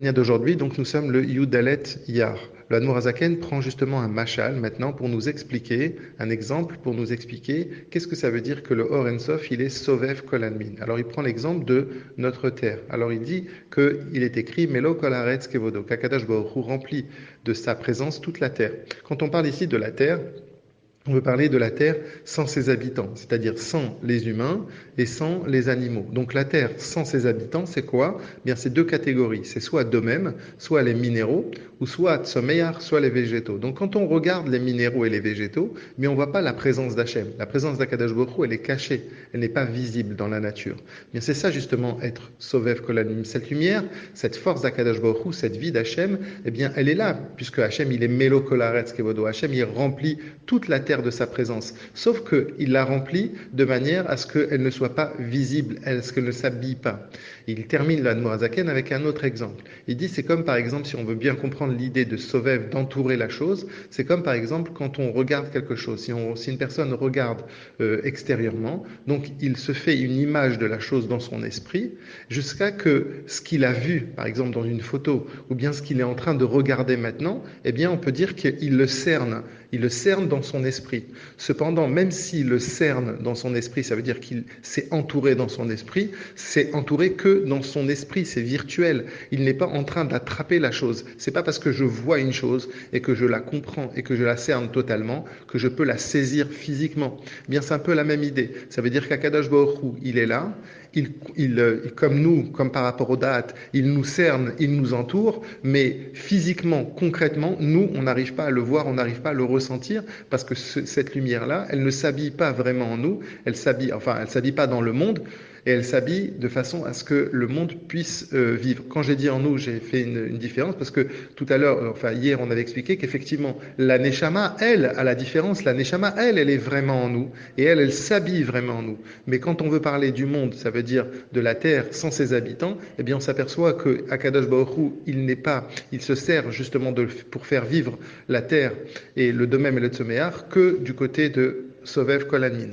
D'aujourd'hui, donc nous sommes le Yudalet Iyar. Le Admour Hazaken prend justement un mashal maintenant pour nous expliquer, un exemple pour nous expliquer qu'est-ce que ça veut dire que le Or En Sof, il est Sovev Kol Anmin. Alors il prend l'exemple de notre terre. Alors il dit qu'il est écrit Melo Kol Haaretz Kevodo, qu'Akadosh Baruch Hu remplit de sa présence toute la terre. Quand on parle ici de la terre, on veut parler de la Terre sans ses habitants, c'est-à-dire sans les humains et sans les animaux. Donc la Terre sans ses habitants, c'est quoi? Eh bien, c'est deux catégories. C'est soit d'eux-mêmes, soit les minéraux, ou soit Tsomeir, soit les végétaux. Donc quand on regarde les minéraux et les végétaux, mais on ne voit pas la présence d'Hachem. La présence d'Akadosh Baruch Hu, elle est cachée, elle n'est pas visible dans la nature. Eh bien, c'est ça justement être Sovev Kolanim. Cette lumière, cette force d'Akadosh Baruch Hu, cette vie d'Hachem, eh bien, elle est là, puisque Hachem, il est Melo Kolaretz Kevodo. Hachem, il remplit toute la terre de sa présence. Sauf qu'il la remplit de manière à ce qu'elle ne soit pas visible, à ce qu'elle ne s'habille pas. Il termine l'Admour Hazaken avec un autre exemple. Il dit, c'est comme par exemple, si on veut bien comprendre l'idée de Sovev, d'entourer la chose, c'est comme par exemple quand on regarde quelque chose. Si une personne regarde extérieurement, donc il se fait une image de la chose dans son esprit, jusqu'à que ce qu'il a vu, par exemple dans une photo, ou bien ce qu'il est en train de regarder maintenant, eh bien on peut dire qu'il le cerne. Il le cerne dans son esprit. Cependant, même s'il le cerne dans son esprit, ça veut dire qu'il s'est entouré dans son esprit, c'est entouré que dans son esprit, c'est virtuel. Il n'est pas en train d'attraper la chose. C'est pas parce que je vois une chose et que je la comprends et que je la cerne totalement que je peux la saisir physiquement. Eh bien, c'est un peu la même idée. Ça veut dire qu'Akadosh Baruch Hu, il est là, comme nous, comme par rapport aux dates, il nous cerne, il nous entoure, mais physiquement, concrètement, nous, on n'arrive pas à le voir, on n'arrive pas à le ressentir, parce que cette lumière-là, elle ne s'habille pas vraiment en nous, elle s'habille pas dans le monde, et elle s'habille de façon à ce que le monde puisse vivre. Quand j'ai dit en nous, j'ai fait une différence, parce que tout à l'heure, hier, on avait expliqué qu'effectivement, la Neshama, elle, à la différence, la Neshama, elle est vraiment en nous, et elle s'habille vraiment en nous. Mais quand on veut parler du monde, ça veut dire de la terre sans ses habitants, eh bien on s'aperçoit que Akadosh Baruch Hu, il se sert justement pour faire vivre la terre et le Domem et le Tzoméar que du côté de Sovev Kol Anmin.